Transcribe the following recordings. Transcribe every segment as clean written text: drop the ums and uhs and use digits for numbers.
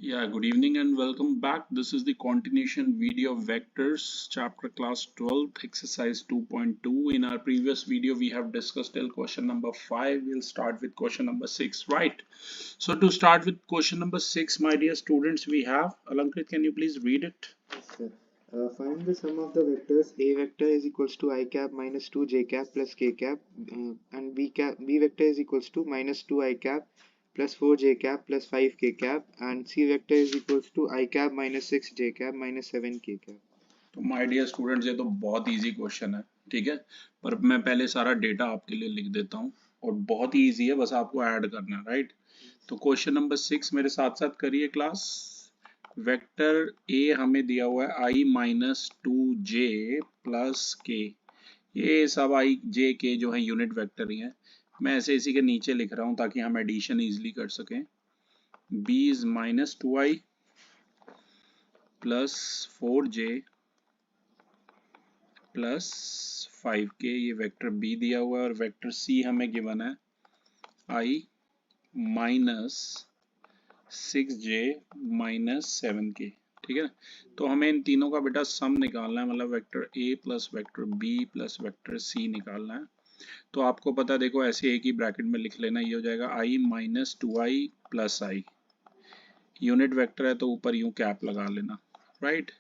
Yeah, good evening and welcome back. This is the continuation video of vectors, chapter class 12, exercise 2.2. In our previous video, we have discussed till question number 5. We'll start with question number 6, right? So to start with question number 6, my dear students, we have, Alankrit, can you please read it? Yes, sir. Find the sum of the vectors. A vector is equals to I cap minus 2 j cap plus k cap, and B vector is equals to minus 2 I cap plus 4 j cap plus 5 k cap, and C vector is equals to I cap minus 6 j cap minus 7 k cap. तो my dear students, ये तो बहुत easy question है, ठीक है। पर मैं पहले सारा डेटा आपके लिए लिख देता हूँ और बहुत ही इजी है, बस आपको ऐड करना है, राइट। तो क्वेश्चन नंबर 6 मेरे साथ साथ करिए क्लास। वेक्टर ए हमें दिया हुआ है आई माइनस टू जे प्लस के। ये सब आई जे के जो है यूनिट वेक्टर ही है। मैं ऐसे इसी के नीचे लिख रहा हूँ ताकि हम एडिशन इजीली कर सकें। B is minus two I plus four J plus 5k, ये वेक्टर बी दिया हुआ है। और वेक्टर सी हमें गिवन है आई माइनस 6j माइनस 7k, ठीक है। तो हमें इन तीनों का बेटा सम निकालना है, मतलब vector A plus vector B plus vector C निकालना है। तो आपको पता, देखो ऐसे एक ही ब्रैकेट में लिख लेना, ये हो जाएगा आई minus two I plus I. Unit vector है तो ऊपर यूं कैप लगा लेना, राइट।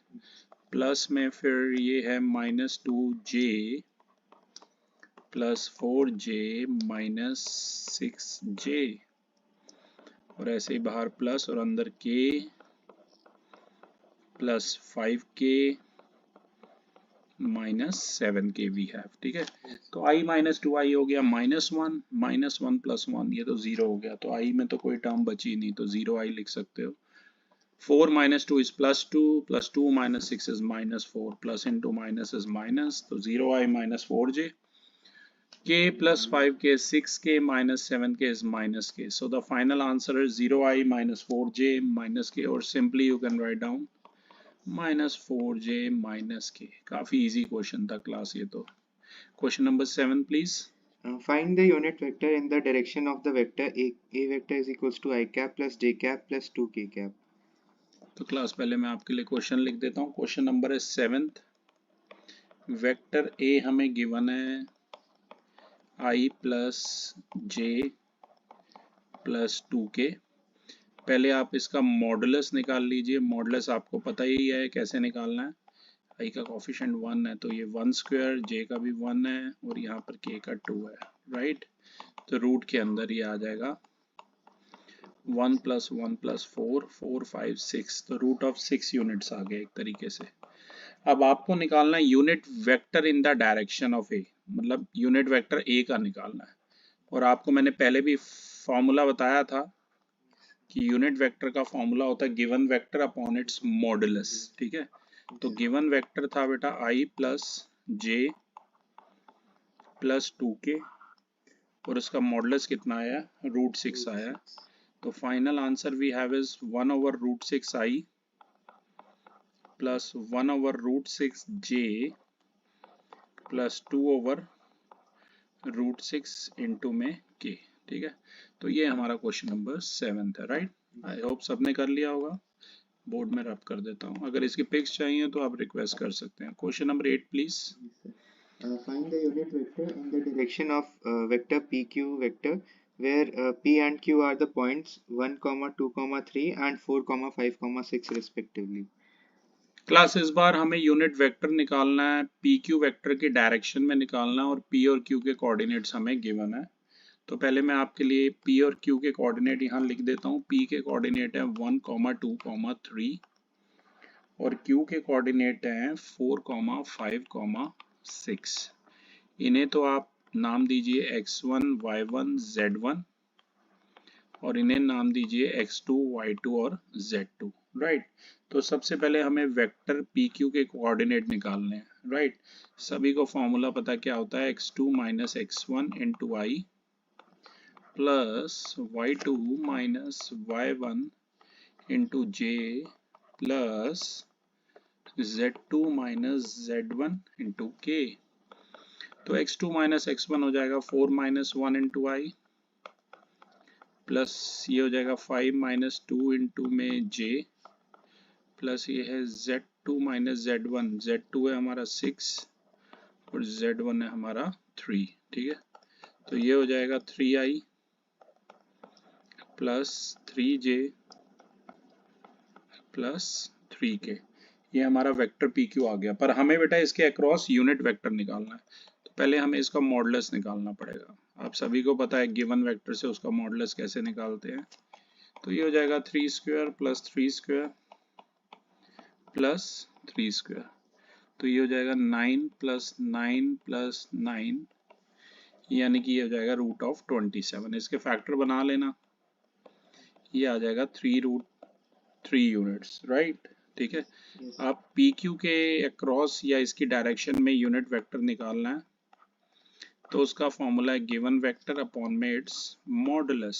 प्लस में फिर ये है माइनस टू जे प्लस फोर जे माइनस सिक्स जे, और ऐसे ही बाहर प्लस और अंदर के plus 5k minus 7k we have, ठीक है। तो i माइनस टू आई हो गया माइनस वन प्लस वन, ये तो जीरो हो गया। तो i में तो कोई टर्म बची नहीं, तो जीरो i लिख सकते हो। 4 minus 2 is plus 2 minus 6 is minus 4, plus into minus is minus, तो 0i minus 4j, k plus 5k is 6k minus 7k is minus k. So the final answer is 0i minus 4j minus k, or simply you can write down minus 4j minus k. काफी easy question था class ये तो। Question number 7 please. Find the unit vector in the direction of the vector A vector is equals to I cap plus j cap plus 2 k cap. तो class पहले मैं आपके लिए question लिख देता हूँ। क्वेश्चन नंबर है 7th। वेक्टर ए हमें गिवन है आई प्लस जे प्लस टू के। पहले आप इसका मॉडुलस निकाल लीजिए। मॉडुलस आपको पता ही है कैसे निकालना है। आई का कोफिशिएंट 1 है तो ये 1 स्क्वायर, जे का भी 1 है और यहाँ पर के का 2 है, राइट। तो रूट के अंदर ये आ जाएगा 1 प्लस 1 प्लस 4, 4 5 6, तो रूट ऑफ 6 यूनिट्स आ गए एक तरीके से। अब आपको निकालना है unit vector in the direction of A, मतलब यूनिट वेक्टर ए का निकालना है। और आपको मैंने पहले भी फॉर्मूला बताया था कि यूनिट वेक्टर का फॉर्मूला होता है given vector upon its modulus, ठीक है। तो गिवन वेक्टर था बेटा आई प्लस जे प्लस टू के, और उसका मॉडुलस कितना आया, रूट 6 आया। तो final answer we have is 1 over root 6 I plus 1 over root 6 J plus 2 over root 6 into में के, ठीक है। तो ये हमारा क्वेश्चन नंबर 7 है, राइट। आई होप सबने कर लिया होगा। बोर्ड में रब कर देता हूँ, अगर इसकी पिक्स चाहिए तो आप रिक्वेस्ट कर सकते हैं। Question number 8 please. Find the unit vector in the direction of vector PQ vector where P and Q are the points 1, 2, 3 and 4, 5, 6 respectively. Class इस बार हमें यूनिट वेक्टर निकालना है, पी क्यू वेक्टर के डायरेक्शन में निकालना है, और पी और क्यू के कोऑर्डिनेट्स हमें गिवन है। तो पहले मैं आपके लिए पी और क्यू के कोऑर्डिनेट यहाँ लिख देता हूँ। पी के कोऑर्डिनेट है 1, 2, 3 और क्यू के कोऑर्डिनेट हैं 4, 5, 6। इन्हें तो आप नाम दीजिए x1, y1, z1, और इन्हें नाम दीजिए x2, y2 और z2, राइट। तो सबसे पहले हमें वेक्टर pq के कोऑर्डिनेट निकालने हैं, राइट। सभी को फॉर्मूला पता क्या होता है, x2 minus x1 into i plus y2 minus y1 into j plus z2 minus z1 into k. तो x2 माइनस x1 हो जाएगा 4 माइनस 1 इंटू आई प्लस ये हो जाएगा 5 माइनस 2 इंटू में j प्लस ये है z2 माइनस z1। z2 है हमारा 6 और z1 है हमारा 3। ठीक है, तो ये हो जाएगा 3i plus 3j plus 3k। ये हमारा वेक्टर PQ आ गया। पर हमें बेटा इसके अक्रॉस यूनिट वेक्टर निकालना है, तो पहले हमें इसका मॉडुलस निकालना पड़ेगा। आप सभी को पता है गिवन वेक्टर से उसका मॉडुलस कैसे निकालते हैं। तो ये हो जाएगा 3 square plus 3 square plus 3 square, तो ये हो जाएगा 9 प्लस 9 प्लस 9, यानी कि ये हो जाएगा रूट ऑफ 27। इसके फैक्टर बना लेना, ये आ जाएगा 3√3 यूनिट्स, राइट। ठीक है, Yes. आप PQ के अक्रॉस या इसकी डायरेक्शन में यूनिट वेक्टर निकालना है, तो उसका फॉर्मूला है गिवन वेक्टर अपॉन में it's modulus.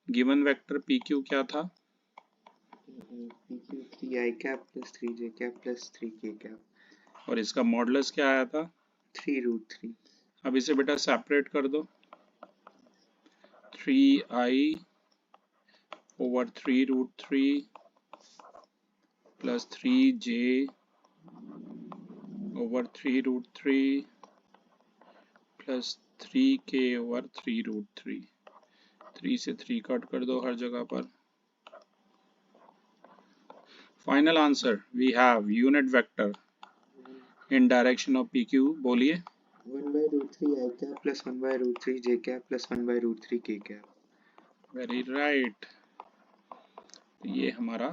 Given vector PQ क्या था? PQ 3i cap plus 3j cap plus 3k cap, और इसका मॉडुलस क्या आया था? 3√3। अब इसे बेटा सेपरेट कर दो, 3i over 3√3 plus 3j over 3√3 plus 3k over 3√3। 3 से 3 कट कर दो हर जगह पर। Final answer we have unit vector in direction of PQ। बोलिए। 1/√3 i cap plus 1/√3 j cap plus 1/√3 k cap। Very right, ये हमारा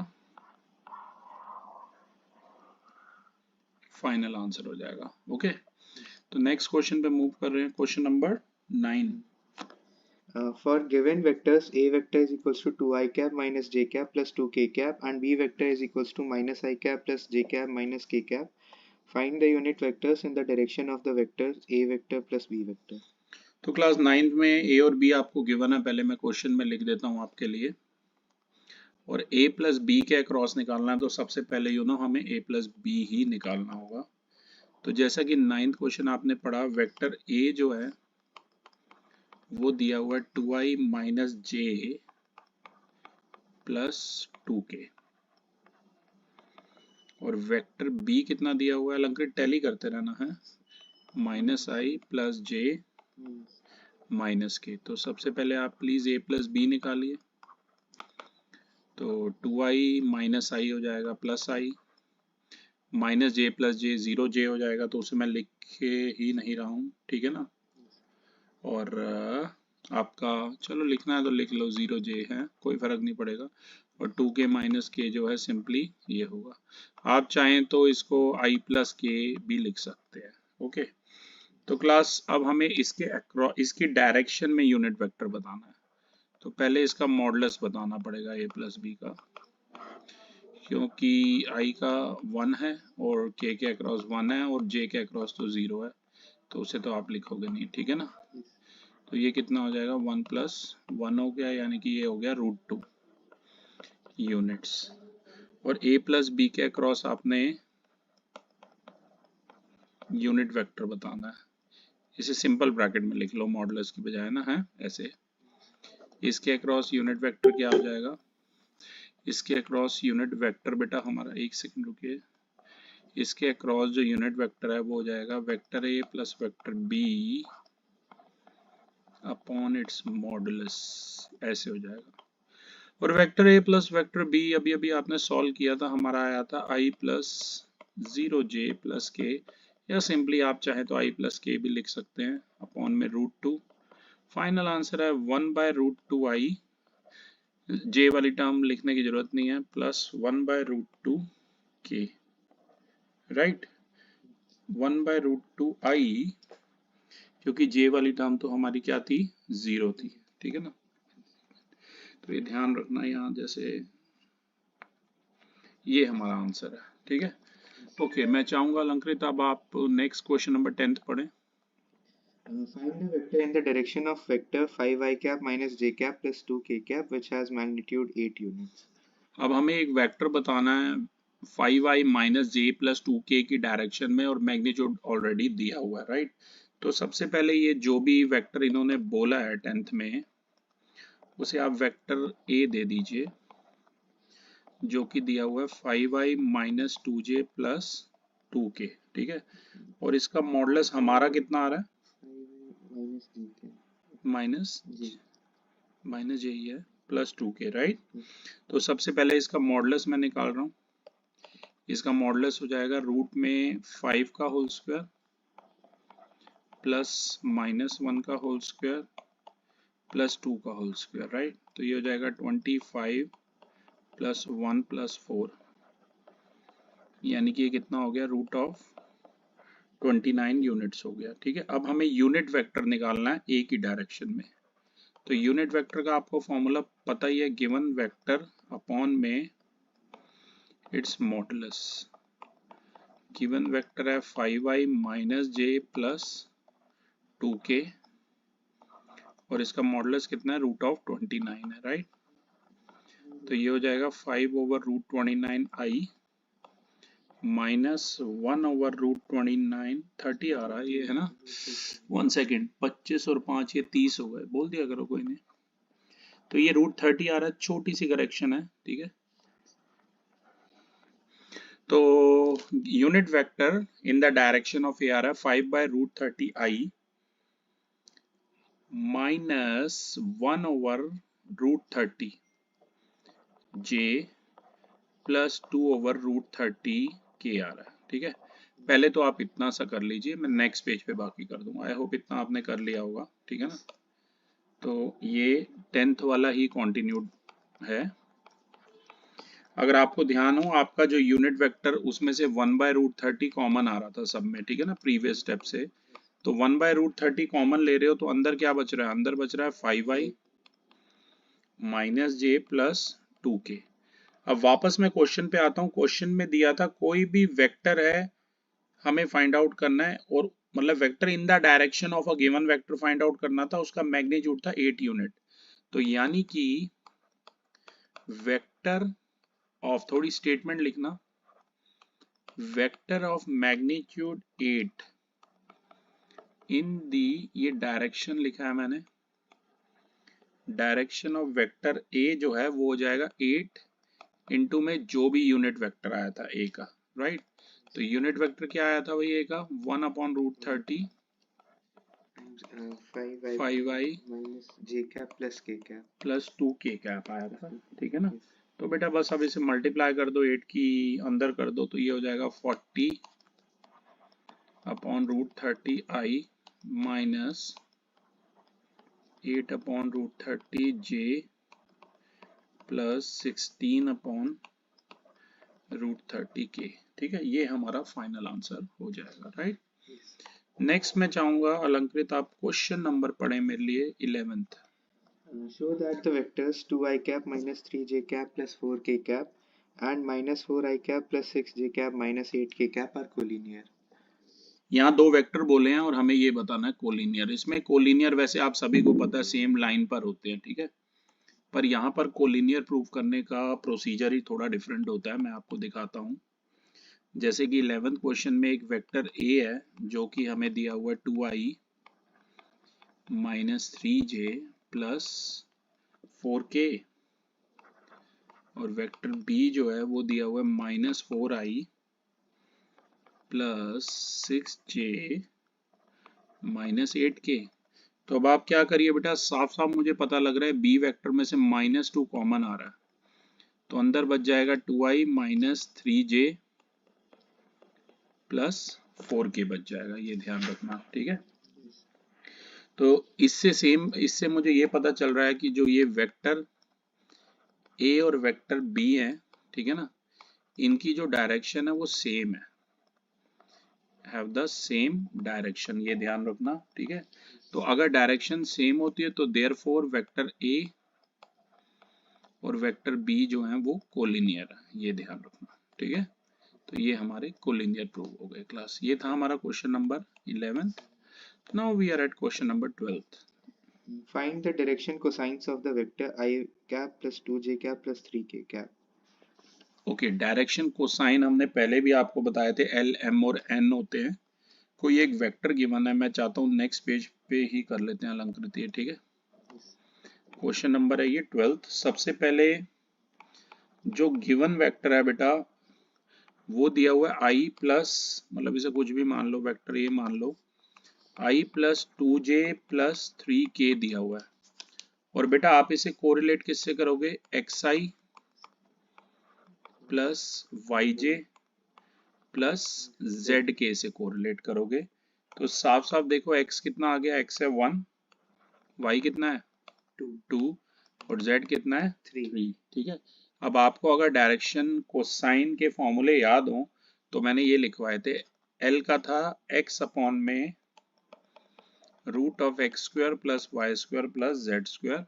फाइनल आंसर हो जाएगा। ओके, तो नेक्स्ट क्वेश्चन पे मूव कर रहे हैं। Question number 9। For given vectors, a vector is equals to 2i cap minus j cap plus 2k cap and b vector is equals to minus i cap plus j cap minus k cap, find the unit vectors in the direction of the vectors a vector plus b vector। तो class 9 में ए और B आपको given है, पहले मैं question में लिख देता हूं आपके लिए। और a प्लस बी के अक्रॉस निकालना है, तो सबसे पहले हमें a प्लस बी ही निकालना होगा। तो जैसा कि 9th क्वेश्चन आपने पढ़ा, वेक्टर a जो है वो दिया हुआ है 2i माइनस जे प्लस 2k, और वेक्टर b कितना दिया हुआ है, अलंकृत टैली करते रहना है, माइनस आई प्लस जे माइनस के। तो सबसे पहले आप प्लीज a प्लस बी निकालिए। तो 2i माइनस आई हो जाएगा प्लस आई, माइनस जे प्लस जे 0j हो जाएगा, तो उसे मैं लिखे ही नहीं रहा हूँ, ठीक है ना। और आपका चलो लिखना है तो लिख लो, 0j है, कोई फर्क नहीं पड़ेगा। और 2k माइनस के जो है सिंपली ये होगा। आप चाहें तो इसको i प्लस के भी लिख सकते हैं। ओके, तो क्लास अब हमें इसकी डायरेक्शन में यूनिट वेक्टर बताना है। तो पहले इसका मॉडुलस बताना पड़ेगा a प्लस बी का, क्योंकि i का 1 है और k के अक्रॉस 1 है और j के अक्रॉस तो 0 है, तो उसे तो आप लिखोगे नहीं, ठीक है ना। तो ये कितना हो जाएगा, 1 प्लस 1 हो गया, यानी कि ये हो गया √2 यूनिट्स। और a प्लस बी के अक्रॉस आपने यूनिट वेक्टर बताना है। इसे सिंपल ब्रैकेट में लिख लो मॉडुलस की बजाय ना, है ऐसे। इसके अक्रॉस यूनिट वेक्टर क्या हो जाएगा, इसके अक्रॉस यूनिट वेक्टर बेटा हमारा, एक सेकंड रुकिए, इसके अक्रॉस जो यूनिट वेक्टर है वो हो जाएगा vector a plus vector b upon its modulus, ऐसे हो जाएगा। और vector a plus vector b अभी अभी आपने सॉल्व किया था, हमारा आया था i प्लस 0j प्लस के, या सिंपली आप चाहे तो i प्लस के भी लिख सकते हैं, अपॉन में √2। फाइनल आंसर है 1/√2i, j वाली टर्म लिखने की जरूरत नहीं है, प्लस 1/√2k, राइट। 1/√2i, क्योंकि j वाली टर्म तो हमारी क्या थी, 0 थी, ठीक है ना। तो ये ध्यान रखना, यहाँ जैसे ये हमारा आंसर है, ठीक है। ओके, मैं चाहूंगा अलंकृत अब आप नेक्स्ट क्वेश्चन नंबर 10th पढ़ें। Find the vector in the direction of vector 5i cap minus j cap plus 2k cap which has magnitude 8 units। अब हमें एक वेक्टर बताना है 5i माइनस जे प्लस 2k की डायरेक्शन में, और मैग्नीट्यूड ऑलरेडी दिया हुआ है, राइट। तो सबसे पहले ये जो भी वेक्टर इन्होंने बोला है 10th में, उसे आप वेक्टर ए दे दीजिए जो कि दिया हुआ है 5i minus 2j plus 2k, ठीक है। और इसका मॉडुलस हमारा कितना आ रहा है, माइनस जे ही है प्लस 2k, राइट। तो सबसे पहले इसका मॉडुलस मैं निकाल रहा हूँ। इसका मॉडुलस हो जाएगा रूट में 5 का होल स्क्वायर प्लस -1 का होल स्क्वायर प्लस 2 का होल स्क्वायर, राइट। तो ये हो जाएगा 25 प्लस 1 प्लस 4, यानी कि ये कितना हो गया, रूट ऑफ 29 यूनिट्स हो गया, ठीक है। अब हमें यूनिट वेक्टर निकालना है ए की डायरेक्शन में। तो यूनिट वेक्टर का आपको फॉर्मूला पता ही है, गिवन वेक्टर अपॉन में इट्स मॉडुलस। गिवन वेक्टर है 5i माइनस जे प्लस 2k और इसका मॉडुलस कितना है, रूट ऑफ 29 है, राइट। तो ये हो जाएगा 5 ओवर रूट 29 आई माइनस 1 ओवर रूट 29, 30 आ रहा है ये, है ना। 1 सेकेंड, 25 और 5 ये 30 हो गए, बोल दिया करो कोई नहीं। तो ये रूट 30 आ रहा है, छोटी सी करेक्शन है, ठीक है। तो unit vector in the direction of A आ रहा है 5 by root 30 i minus 1 over root 30 j plus 2 over root 30 k आ रहा है, ठीक है। पहले तो आप इतना सा कर लीजिए, मैं नेक्स्ट पेज पे बाकी कर दूंगा। आई होप इतना आपने कर लिया होगा, ठीक है ना। तो ये 10th वाला ही कॉन्टिन्यूड है। अगर आपको ध्यान हो, आपका जो यूनिट वेक्टर उसमें से 1 बाय रूट 30 कॉमन आ रहा था सब में, ठीक है ना, प्रीवियस स्टेप से। तो 1 बाय रूट 30 कॉमन ले रहे हो तो अंदर क्या बच रहा है, अंदर बच रहा है 5i माइनस जे प्लस 2k। अब वापस मैं क्वेश्चन पे आता हूँ। क्वेश्चन में दिया था कोई भी वेक्टर है, हमें फाइंड आउट करना है, और मतलब vector in the direction of a given vector find out करना था, उसका मैग्नीट्यूड था 8 यूनिट। तो यानी कि वेक्टर ऑफ, थोड़ी स्टेटमेंट लिखना, वेक्टर ऑफ मैग्नीट्यूड 8 इन दी, ये डायरेक्शन लिखा है मैंने, डायरेक्शन ऑफ वेक्टर ए जो है वो हो जाएगा 8 इंटू में जो भी यूनिट वेक्टर आया था ए का, राइट। तो यूनिट वेक्टर क्या आया था भाई ए का, 1 अपॉन रूट 30 5i माइनस जे कैप प्लस के कैप प्लस 2k कैप आया था, ठीक है ना। तो बेटा बस अब इसे मल्टीप्लाई कर दो, 8 की अंदर कर दो, तो ये हो जाएगा 40 upon root 30 i minus 8 upon root 30 j plus 16 upon root 30 के, ठीक है। ये हमारा फाइनल आंसर हो जाएगा, राइट। नेक्स्ट मैं चाहूंगा अलंकृत आप क्वेश्चन नंबर पढ़े मेरे लिए 11th। show that the vectors 2i cap minus 3j cap plus 4k cap and minus 4i cap plus 6j cap minus 8k cap are collinear। यहाँ दो वेक्टर बोले हैं और हमें ये बताना है कोलिनियर। इसमें कोलिनियर वैसे आप सभी को पता है सेम लाइन पर होते हैं, ठीक है। पर यहाँ पर कोलिनियर प्रूव करने का प्रोसीजर ही थोड़ा डिफरेंट होता है, मैं आपको दिखाता हूँ। जैसे कि 11th क्वेश्चन में एक वेक्टर ए है जो कि हमें दिया हुआ है 2i minus 3j plus 4k, और वेक्टर बी जो है वो दिया हुआ है minus 4i plus 6j minus 8k। तो अब आप क्या करिए बेटा, साफ साफ मुझे पता लग रहा है बी वेक्टर में से -2 कॉमन आ रहा है, तो अंदर बच जाएगा 2i minus 3j plus 4k बच जाएगा, ये ध्यान रखना, ठीक है। तो इससे मुझे ये पता चल रहा है कि जो ये वेक्टर ए और वेक्टर बी है, ठीक है ना, इनकी जो डायरेक्शन है वो सेम है, हैव द सेम डायरेक्शन, ये ध्यान रखना, ठीक है। तो अगर डायरेक्शन सेम होती है तो देयरफॉर वेक्टर ए और वेक्टर बी जो हैं वो कोलिनियर है, ये ध्यान रखना, ठीक है। तो ये हमारे कोलिनियर प्रूव हो गए क्लास। ये था हमारा question number 11th। Now we are at question number 12th। find the direction cosines of the vector I cap plus 2j cap plus 3k cap। Okay, direction cosine हमने पहले भी आपको बताए थे, एल एम और एन होते हैं। कोई एक वेक्टर गिवन है, मैं चाहता हूँ नेक्स्ट पेज पे ही कर लेते हैं अलंकृत, ठीक है। क्वेश्चन नंबर है ये 12th। सबसे पहले जो गिवन वेक्टर है बेटा वो दिया हुआ है आई प्लस, मतलब इसे कुछ भी मान लो, वेक्टर ये मान लो, आई प्लस 2j प्लस 3k दिया हुआ है। और बेटा आप इसे कोरिलेट किससे करोगे, xi plus yj plus zk से कोरिलेट करोगे। तो साफ साफ देखो x कितना आ गया, x है 1, y कितना है 2 और z कितना है 3। ठीक है, अब आपको अगर डायरेक्शन कोसाइन के फॉर्मूले याद हो तो मैंने ये लिखवाए थे। L का था x अपॉन में root of x square plus Y square plus Z square.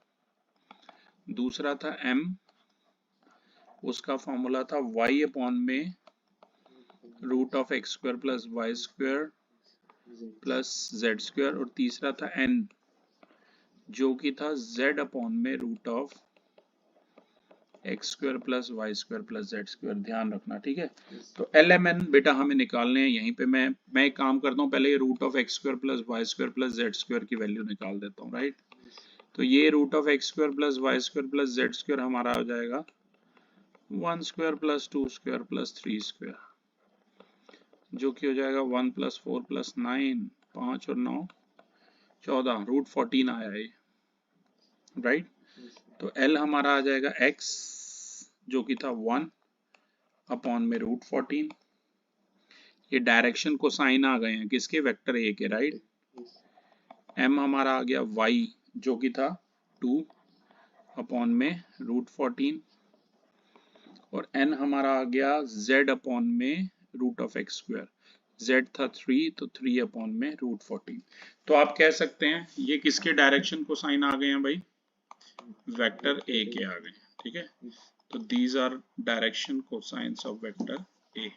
दूसरा था m, उसका फॉर्मूला था y अपॉन में root of x square plus Y square plus Z square. और तीसरा था n, जो कि था z अपॉन में root of x square plus Y square plus Z square. ध्यान रखना, ठीक है। तो एल एम एन बेटा हमें निकालने हैं। यहीं पे मैं एक काम करता हूँ, पहले ये root of x square plus Y square plus Z square की वैल्यू निकाल देता हूँ, राइट। तो ये root of x square plus Y square plus Z square हमारा हो जाएगा 1 square plus 2 square plus 3 square, जो कि हो जाएगा 1 प्लस 4 प्लस 9, 5 और 9 14, रूट 14 आया है, राइट। तो L हमारा आ जाएगा x, जो कि था 1 अपॉन में रूट 14। ये डायरेक्शन को साइन आ गए हैं किसके, वेक्टर ए के, राइट। m हमारा आ गया y, जो कि था 2 अपॉन में रूट 14। और n हमारा आ गया z अपॉन में root of x square, z था 3 तो 3 अपॉन में रूट 14। तो आप कह सकते हैं ये किसके डायरेक्शन को साइन आ गए हैं भाई, वेक्टर ए के आ गए, ठीक है। तो these are direction cosines of vector A.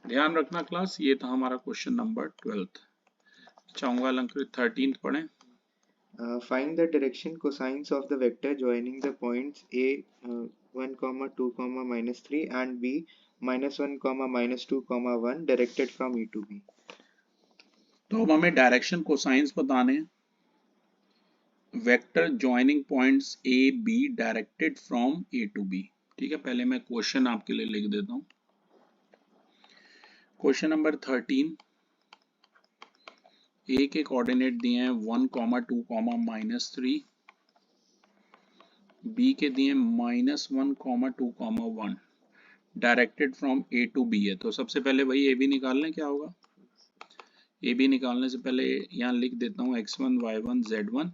ध्यान रखना क्लास, ये था हमारा क्वेश्चन नंबर 12th। चाहूंगा अलंकृत 13th पढ़ें। Find the direction cosines of the vector joining the points a 1 comma 2 comma minus 3 and b minus 1 comma minus 2 comma 1 directed from e to b। तो अब हमें डायरेक्शन कोसाइंस बताने हैं। Vector joining points A B directed from A to B. ठीक है, पहले मैं question आपके लिए लिख देता हूं। क्वेश्चन नंबर 13, ए के कोऑर्डिनेट दिए हैं 1 2 -3, बी के दिए -1 2 1, directed from A to B है। तो सबसे पहले भाई ए बी निकाल लें, क्या होगा। ए बी निकालने से पहले यहाँ लिख देता हूँ x1 y1 z1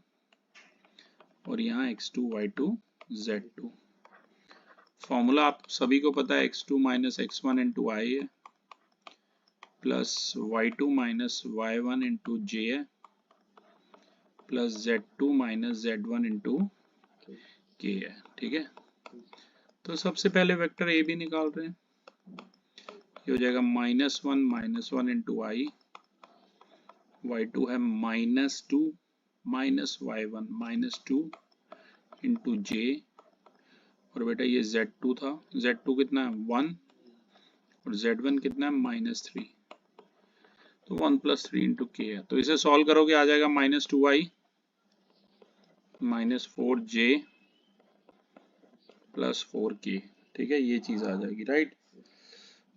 और यहाँ x2 y2 z2। फॉर्मूला आप सभी को पता है, x2 माइनस x1 इंटू आई है plus y2 minus y1 into जे है plus z2 minus z1 into के है, ठीक है। तो सबसे पहले वेक्टर ए बी निकाल रहे हैं। ये हो जाएगा -1 इंटू आई, y2 है -2 माइनस y1 -2 इंटू जे। और बेटा ये z2 था, z2 कितना है 1 और z1 कितना है -3, तो 1 + 3 इंटू के है। तो इसे सॉल्व करोगे आ जाएगा -2i -4j प्लस 4k। ठीक है, ये चीज आ जाएगी, right.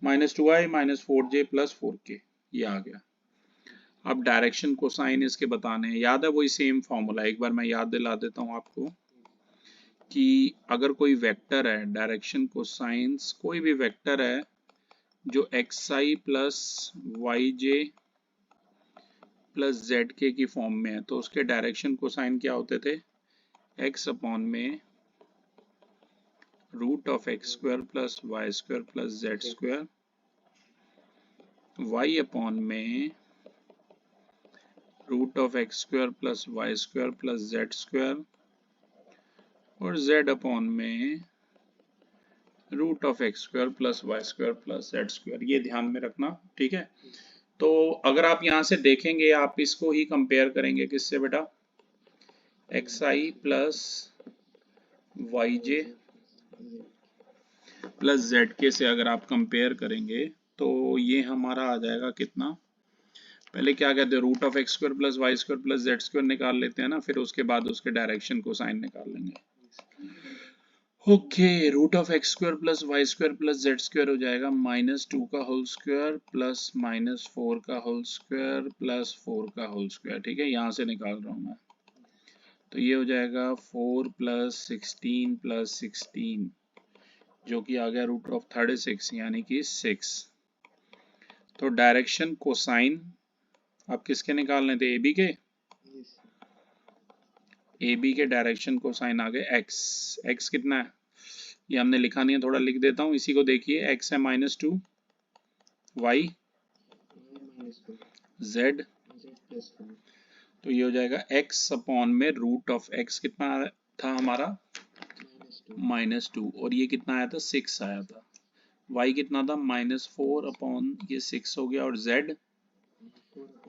-2i -4j plus 4k, ये आ गया। अब डायरेक्शन को साइन इसके बताने हैं, याद है वही सेम फॉर्मूला। एक बार मैं याद दिला देता हूं आपको कि अगर कोई वेक्टर है, डायरेक्शन को साइंस कोई भी वेक्टर है जो xi plus yj plus zk की फॉर्म में है, तो उसके डायरेक्शन को साइन क्या होते थे, x अपॉन में root of x square plus Y square plus Z square, y upon में root of x square plus Y square plus Z square और z अपॉन में root of x square plus Y square plus Z square. ये ध्यान में रखना, ठीक है। तो अगर आप यहां से देखेंगे, आप इसको ही कंपेयर करेंगे किससे बेटा, xi plus yj plus zk से अगर आप कंपेयर करेंगे तो ये हमारा आ जाएगा कितना, पहले क्या कहते हैं, root of x square plus Y square plus Z square निकाल लेते हैं ना, फिर उसके बाद उसके डायरेक्शन को साइन निकाल लेंगे। Okay, root of x square plus Y square plus Z square हो जाएगा -2 का होल स्क्वायर प्लस -4 का होल स्क्वायर प्लस 4 का होल स्क्वायर। ठीक है, यहाँ से निकाल रहा हूँ मैं, तो ये हो जाएगा 4 + 16 + 16 जो कि आ गया रूट ऑफ 36 यानी कि 6। तो डायरेक्शन कोसाइन आप किसके निकालने थे, ए बी के, ए बी के डायरेक्शन कोसाइन आ गए एक्स। एक्स कितना है ये हमने लिखा नहीं है, थोड़ा लिख देता हूँ इसी को। देखिए एक्स है -2, वाई जेड, तो ये हो जाएगा एक्स अपॉन में रूट ऑफ एक्स कितना था हमारा -2, और ये कितना आया था 6 आया था। वाई कितना था -4 अपॉन ये 6 हो गया, और जेड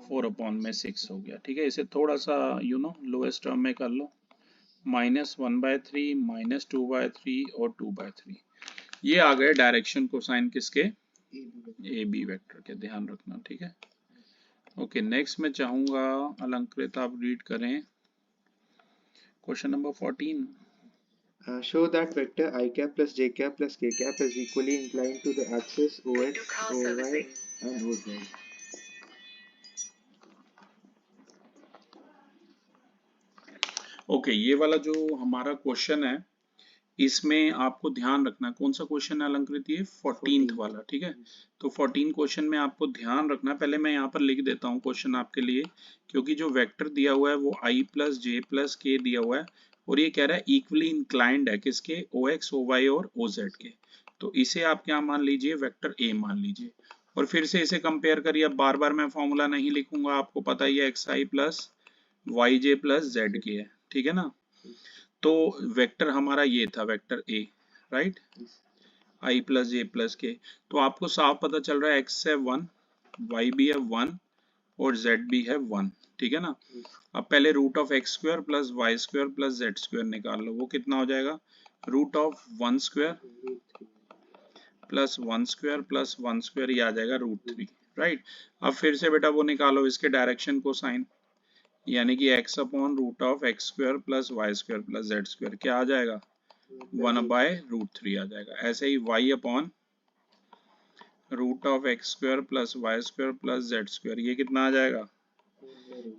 4 अपॉन में 6 हो गया। ठीक है, इसे थोड़ा सा लोएस्ट टर्म में कर लो, -1/3 -2/3 और 2/3। ये आ गए डायरेक्शन कोसाइन किसके, ए बी वेक्टर के, ध्यान रखना। ठीक है, ओके नेक्स्ट मैं चाहूंगा अलंकृत आप रीड करें question number 14। Show that vector I cap plus j cap plus k cap is equally inclined to the axis OX, OY and OZ. Okay, ये वाला जो हमारा क्वेश्चन है इसमें आपको ध्यान रखना, कौन सा क्वेश्चन है अलंकृत, ये 14th वाला। ठीक है, तो 14 क्वेश्चन में आपको ध्यान रखना, पहले मैं यहाँ पर लिख देता हूँ क्वेश्चन आपके लिए, क्योंकि जो वेक्टर दिया हुआ है वो i + j + k दिया हुआ है, और ये कह रहा है इक्वली इंक्लाइंड है किसके, OX, OY और OZ के। तो इसे आप क्या मान लीजिए, वेक्टर A मान लीजिए, और फिर से इसे कंपेयर करिए। अब बार बार मैं फॉर्मूला नहीं लिखूंगा, आपको पता ही है xi + yj + zk है। ठीक है ना, तो वेक्टर हमारा ये था vector A, right, i + j + k। तो आपको साफ पता चल रहा है x है 1, y भी है 1 और z भी है 1। ठीक है ना, अब पहले root of x square plus Y square plus Z square निकाल लो, वो कितना हो जाएगा, root of 1 square plus 1 square plus 1 square, ये आ जाएगा √3, राइट। अब फिर से बेटा वो निकालो इसके डायरेक्शन को साइन, यानी कि x upon root of x square plus Y square plus Z square क्या आ जाएगा, 1/√3 आ जाएगा। ऐसे ही y upon root of x square plus Y square plus Z square, ये कितना आ जाएगा,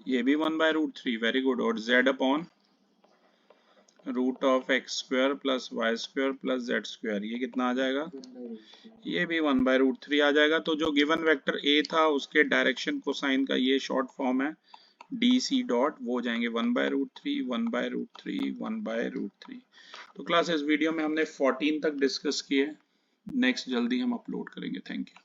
ये भी 1/√3, वेरी गुड। और z upon root of x square plus Y square plus Z square, ये कितना आ जाएगा, ये भी 1/√3 आ जाएगा। तो जो गिवन वेक्टर a था उसके डायरेक्शन कोसाइन का ये शॉर्ट फॉर्म है DC डॉट, वो जाएंगे 1/√3 1/√3 1/√3। तो क्लास इस वीडियो में हमने 14 तक डिस्कस किए, नेक्स्ट जल्दी हम अपलोड करेंगे। Thank you.